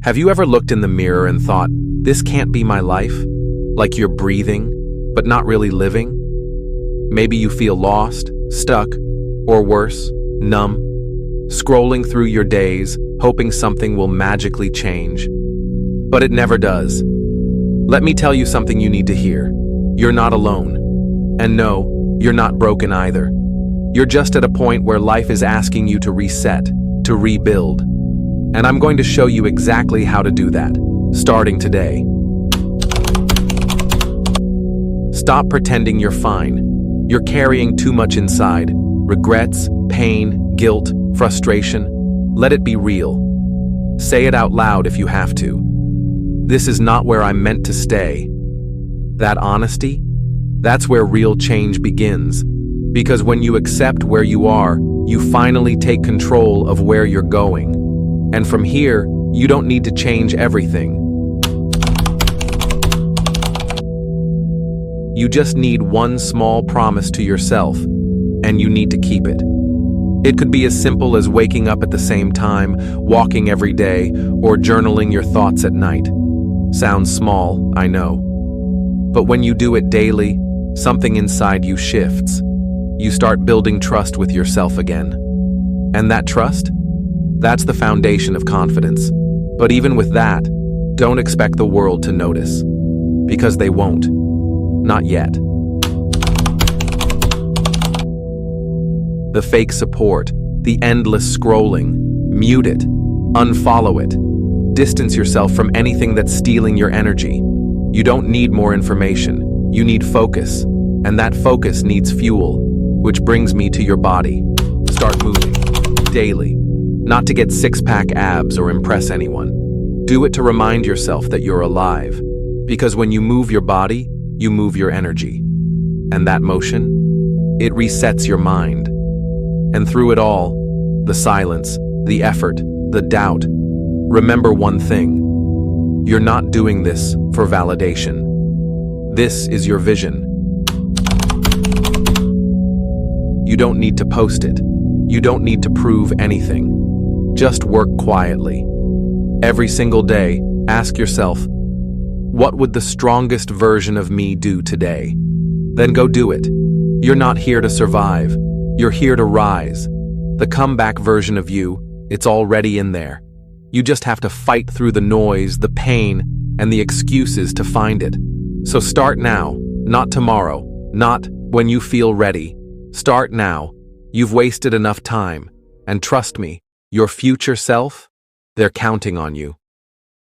Have you ever looked in the mirror and thought, this can't be my life? Like you're breathing, but not really living? Maybe you feel lost, stuck, or worse, numb, scrolling through your days, hoping something will magically change. But it never does. Let me tell you something you need to hear. You're not alone. And no, you're not broken either. You're just at a point where life is asking you to reset, to rebuild. And I'm going to show you exactly how to do that, starting today. Stop pretending you're fine. You're carrying too much inside. Regrets, pain, guilt, frustration. Let it be real. Say it out loud if you have to. This is not where I'm meant to stay. That honesty? That's where real change begins. Because when you accept where you are, you finally take control of where you're going. And from here, you don't need to change everything. You just need one small promise to yourself, and you need to keep it. It could be as simple as waking up at the same time, walking every day, or journaling your thoughts at night. Sounds small, I know. But when you do it daily, something inside you shifts. You start building trust with yourself again. And that trust? That's the foundation of confidence. But even with that, don't expect the world to notice. Because they won't. Not yet. The fake support, the endless scrolling, mute it, unfollow it. Distance yourself from anything that's stealing your energy. You don't need more information. You need focus. And that focus needs fuel. Which brings me to your body. Start moving. Daily. Not to get six-pack abs or impress anyone. Do it to remind yourself that you're alive. Because when you move your body, you move your energy. And that motion? It resets your mind. And through it all, the silence, the effort, the doubt, remember one thing. You're not doing this for validation. This is your vision. You don't need to post it. You don't need to prove anything. Just work quietly. Every single day, ask yourself, what would the strongest version of me do today? Then go do it. You're not here to survive. You're here to rise. The comeback version of you, it's already in there. You just have to fight through the noise, the pain, and the excuses to find it. So start now, not tomorrow, not when you feel ready. Start now. You've wasted enough time. And trust me, your future self, they're counting on you.